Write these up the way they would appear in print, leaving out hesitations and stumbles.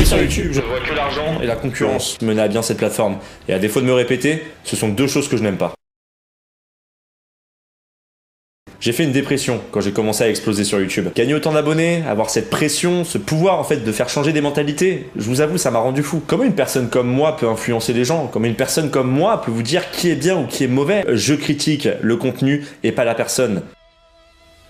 Oui, sur YouTube, je vois que l'argent et la concurrence mener à bien cette plateforme. Et à défaut de me répéter, ce sont deux choses que je n'aime pas. J'ai fait une dépression quand j'ai commencé à exploser sur YouTube. Gagner autant d'abonnés, avoir cette pression, ce pouvoir en fait de faire changer des mentalités, je vous avoue, ça m'a rendu fou. Comment une personne comme moi peut influencer les gens? Comment une personne comme moi peut vous dire qui est bien ou qui est mauvais? Je critique le contenu et pas la personne.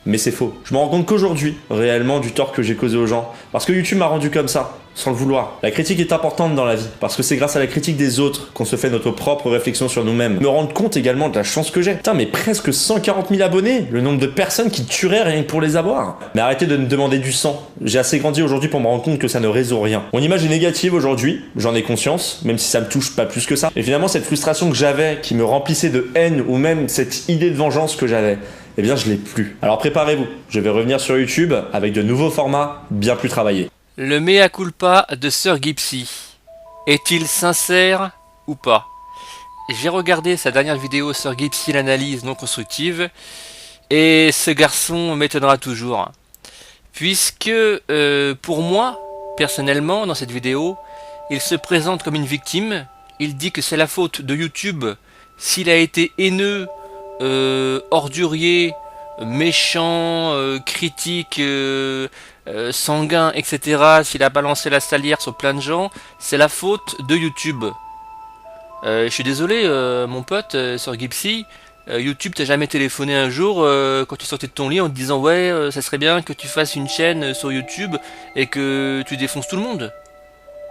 Mais c'est faux. Je me rends compte qu'aujourd'hui, réellement, du tort que j'ai causé aux gens. Parce que YouTube m'a rendu comme ça, sans le vouloir. La critique est importante dans la vie, parce que c'est grâce à la critique des autres qu'on se fait notre propre réflexion sur nous-mêmes. Me rendre compte également de la chance que j'ai. Putain, mais presque 140 000 abonnés, le nombre de personnes qui tueraient rien que pour les avoir. Mais arrêtez de me demander du sang. J'ai assez grandi aujourd'hui pour me rendre compte que ça ne résout rien. Mon image est négative aujourd'hui, j'en ai conscience, même si ça me touche pas plus que ça. Et finalement, cette frustration que j'avais, qui me remplissait de haine, ou même cette idée de vengeance que j'avais, eh bien je l'ai plus. Alors préparez-vous, je vais revenir sur YouTube avec de nouveaux formats bien plus travaillés. Le mea culpa de Sir Gipsy. Est-il sincère ou pas? J'ai regardé sa dernière vidéo Sir Gipsy, l'analyse non constructive, et ce garçon m'étonnera toujours. Puisque pour moi, personnellement, dans cette vidéo, il se présente comme une victime, il dit que c'est la faute de YouTube s'il a été haineux, ordurier, méchant, critique, sanguin, etc. S'il a balancé la salière sur plein de gens, c'est la faute de YouTube. Je suis désolé, mon pote, sur Gipsy, YouTube t'a jamais téléphoné un jour quand tu sortais de ton lit en te disant ouais, ça serait bien que tu fasses une chaîne sur YouTube et que tu défonces tout le monde,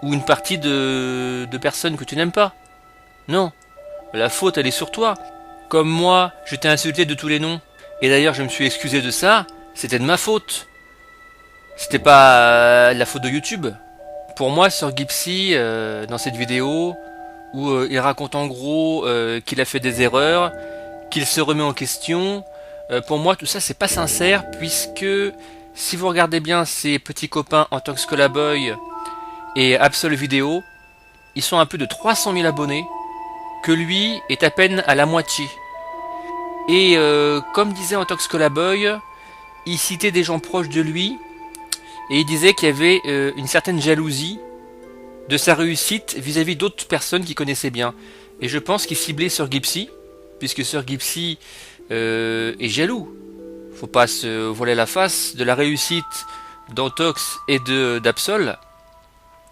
ou une partie de personnes que tu n'aimes pas. Non, la faute elle est sur toi. Comme moi, je t'ai insulté de tous les noms, et d'ailleurs je me suis excusé de ça, c'était de ma faute. C'était pas la faute de YouTube. Pour moi, sur Gipsy, dans cette vidéo, où il raconte en gros qu'il a fait des erreurs, qu'il se remet en question, pour moi tout ça c'est pas sincère, puisque si vous regardez bien ses petits copains en tant que Skolaboy et Absol Vidéo, ils sont à plus de 300 000 abonnés, que lui est à peine à la moitié. Et comme disait Antox Skolaboy, il citait des gens proches de lui, et il disait qu'il y avait une certaine jalousie de sa réussite vis-à-vis d'autres personnes qu'il connaissait bien. Et je pense qu'il ciblait Sir Gipsy, puisque Sir Gipsy est jaloux. Faut pas se voiler la face de la réussite d'Antox et d'Absol,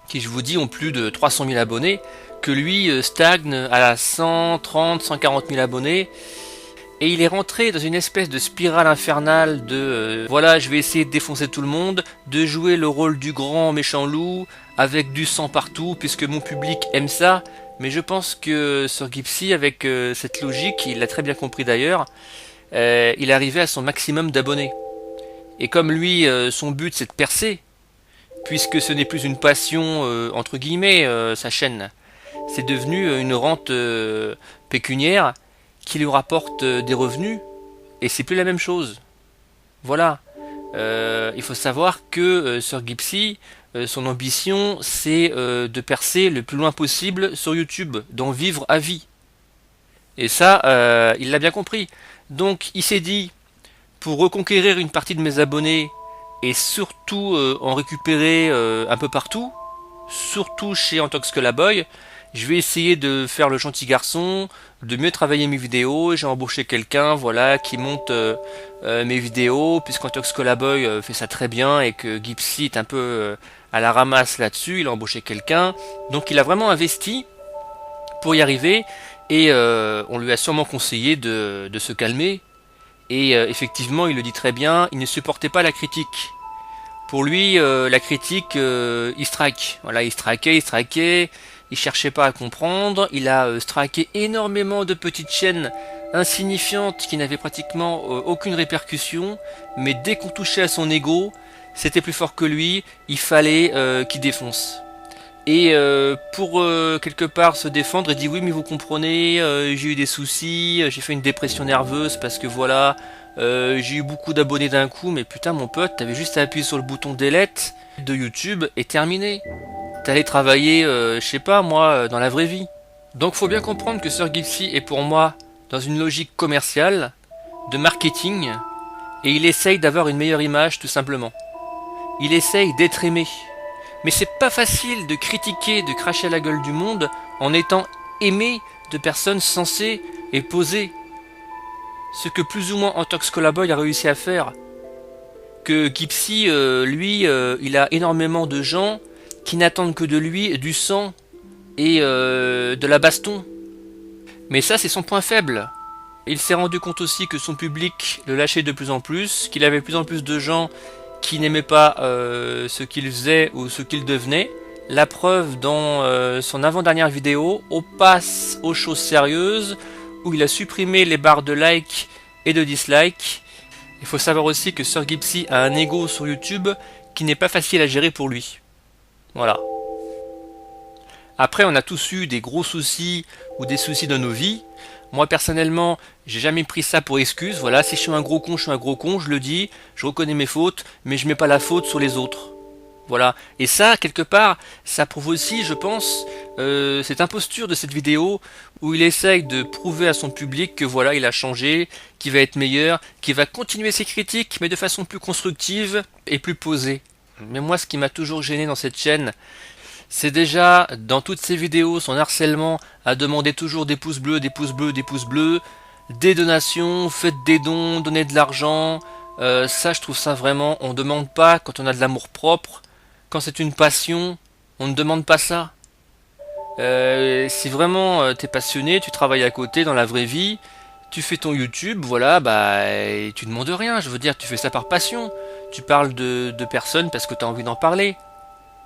qui je vous dis ont plus de 300 000 abonnés, que lui stagne à 130, 140 000 abonnés, et il est rentré dans une espèce de spirale infernale de voilà, je vais essayer de défoncer tout le monde, de jouer le rôle du grand méchant loup, avec du sang partout, puisque mon public aime ça. Mais je pense que Sir Gipsy, avec cette logique, il l'a très bien compris d'ailleurs, il est arrivé à son maximum d'abonnés. Et comme lui, son but c'est de percer, puisque ce n'est plus une passion, entre guillemets, sa chaîne, c'est devenu une rente pécuniaire qui lui rapporte des revenus, et c'est plus la même chose. Voilà. Il faut savoir que Sir Gipsy, son ambition, c'est de percer le plus loin possible sur YouTube, d'en vivre à vie. Et ça, il l'a bien compris. Donc il s'est dit, pour reconquérir une partie de mes abonnés, et surtout en récupérer un peu partout, surtout chez Antox Skolaboy, je vais essayer de faire le gentil garçon, de mieux travailler mes vidéos. J'ai embauché quelqu'un, voilà, qui monte mes vidéos, puisqu'Antox Skolaboy fait ça très bien et que Gipsy est un peu à la ramasse là-dessus. Il a embauché quelqu'un, donc il a vraiment investi pour y arriver, et on lui a sûrement conseillé de se calmer. Et effectivement, il le dit très bien, il ne supportait pas la critique. Pour lui, la critique, il strike. Voilà, il strikait. Il cherchait pas à comprendre, il a striké énormément de petites chaînes insignifiantes qui n'avaient pratiquement aucune répercussion, mais dès qu'on touchait à son ego, c'était plus fort que lui, il fallait qu'il défonce. Et pour quelque part se défendre, il dit oui mais vous comprenez, j'ai eu des soucis, j'ai fait une dépression nerveuse parce que voilà, j'ai eu beaucoup d'abonnés d'un coup, mais putain mon pote, t'avais juste à appuyer sur le bouton delete de YouTube et terminé. T'allais travailler, je sais pas moi, dans la vraie vie. Donc faut bien comprendre que Sir Gipsy est pour moi dans une logique commerciale, de marketing, et il essaye d'avoir une meilleure image tout simplement. Il essaye d'être aimé. Mais c'est pas facile de critiquer, de cracher à la gueule du monde en étant aimé de personnes sensées et posées. Ce que plus ou moins Antox Colaboy a réussi à faire. Que Gipsy, lui, il a énormément de gens qui n'attendent que de lui du sang et de la baston. Mais ça, c'est son point faible. Il s'est rendu compte aussi que son public le lâchait de plus en plus, qu'il avait de plus en plus de gens qui n'aimaient pas ce qu'il faisait ou ce qu'il devenait. La preuve dans son avant-dernière vidéo, on passe aux choses sérieuses, où il a supprimé les barres de like et de dislike. Il faut savoir aussi que Sir Gipsy a un ego sur YouTube qui n'est pas facile à gérer pour lui. Voilà. Après, on a tous eu des gros soucis ou des soucis dans nos vies. Moi, personnellement, j'ai jamais pris ça pour excuse. Voilà, si je suis un gros con, je suis un gros con, je le dis, je reconnais mes fautes, mais je mets pas la faute sur les autres. Voilà. Et ça, quelque part, ça prouve aussi, je pense, cette imposture de cette vidéo où il essaye de prouver à son public que voilà, il a changé, qu'il va être meilleur, qu'il va continuer ses critiques, mais de façon plus constructive et plus posée. Mais moi, ce qui m'a toujours gêné dans cette chaîne, c'est déjà, dans toutes ces vidéos, son harcèlement à demander toujours des pouces bleus, des pouces bleus, des pouces bleus, des donations, faites des dons, donnez de l'argent. Ça, je trouve ça vraiment, on ne demande pas quand on a de l'amour propre. Quand c'est une passion, on ne demande pas ça. Si vraiment t'es passionné, tu travailles à côté dans la vraie vie, tu fais ton YouTube, voilà, bah tu demandes rien. Je veux dire, tu fais ça par passion. Tu parles de personnes parce que tu as envie d'en parler.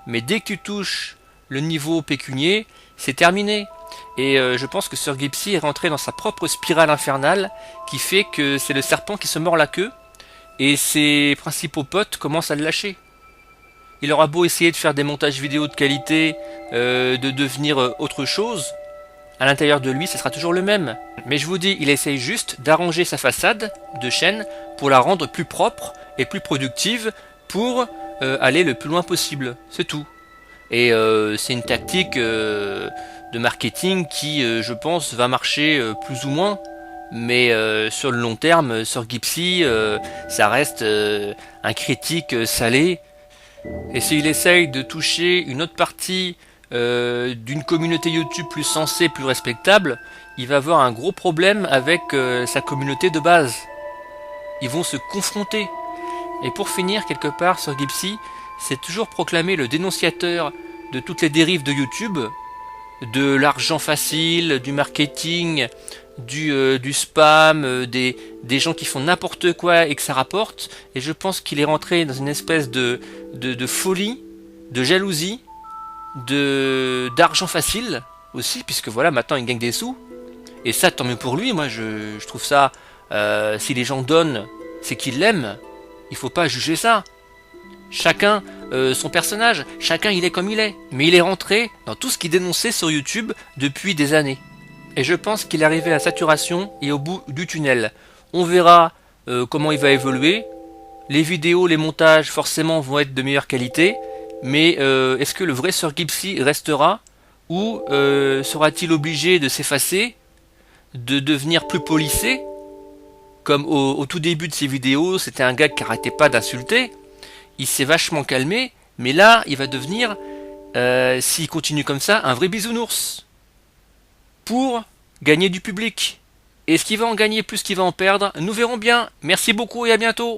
Mais dès que tu touches le niveau pécunier, c'est terminé. Et je pense que Sir Gipsy est rentré dans sa propre spirale infernale qui fait que c'est le serpent qui se mord la queue et ses principaux potes commencent à le lâcher. Il aura beau essayer de faire des montages vidéo de qualité, de devenir autre chose, à l'intérieur de lui, ce sera toujours le même. Mais je vous dis, il essaye juste d'arranger sa façade de chaîne pour la rendre plus propre et plus productive pour aller le plus loin possible. C'est tout. Et c'est une tactique de marketing qui, je pense, va marcher plus ou moins. Mais sur le long terme, sur Gipsy, ça reste un critique salé. Et s'il essaye de toucher une autre partie d'une communauté YouTube plus sensée, plus respectable, il va avoir un gros problème avec sa communauté de base. Ils vont se confronter. Et pour finir, quelque part, Sir Gipsy s'est toujours proclamé le dénonciateur de toutes les dérives de YouTube, de l'argent facile, du marketing, du spam, des gens qui font n'importe quoi et que ça rapporte. Et je pense qu'il est rentré dans une espèce de folie, de jalousie, d'argent facile aussi, puisque voilà, maintenant il gagne des sous. Et ça, tant mieux pour lui. Moi, je trouve ça, si les gens donnent, c'est qu'ils l'aiment. Il faut pas juger ça. Chacun son personnage, chacun il est comme il est. Mais il est rentré dans tout ce qu'il dénonçait sur YouTube depuis des années. Et je pense qu'il est arrivé à saturation et au bout du tunnel. On verra comment il va évoluer. Les vidéos, les montages forcément vont être de meilleure qualité. Mais est-ce que le vrai Sir Gipsy restera? Ou sera-t-il obligé de s'effacer, de devenir plus polissé? Comme au tout début de ses vidéos, c'était un gars qui arrêtait pas d'insulter. Il s'est vachement calmé, mais là, il va devenir, s'il continue comme ça, un vrai bisounours. Pour gagner du public. Est-ce qu'il va en gagner plus qu'il va en perdre? Nous verrons bien. Merci beaucoup et à bientôt.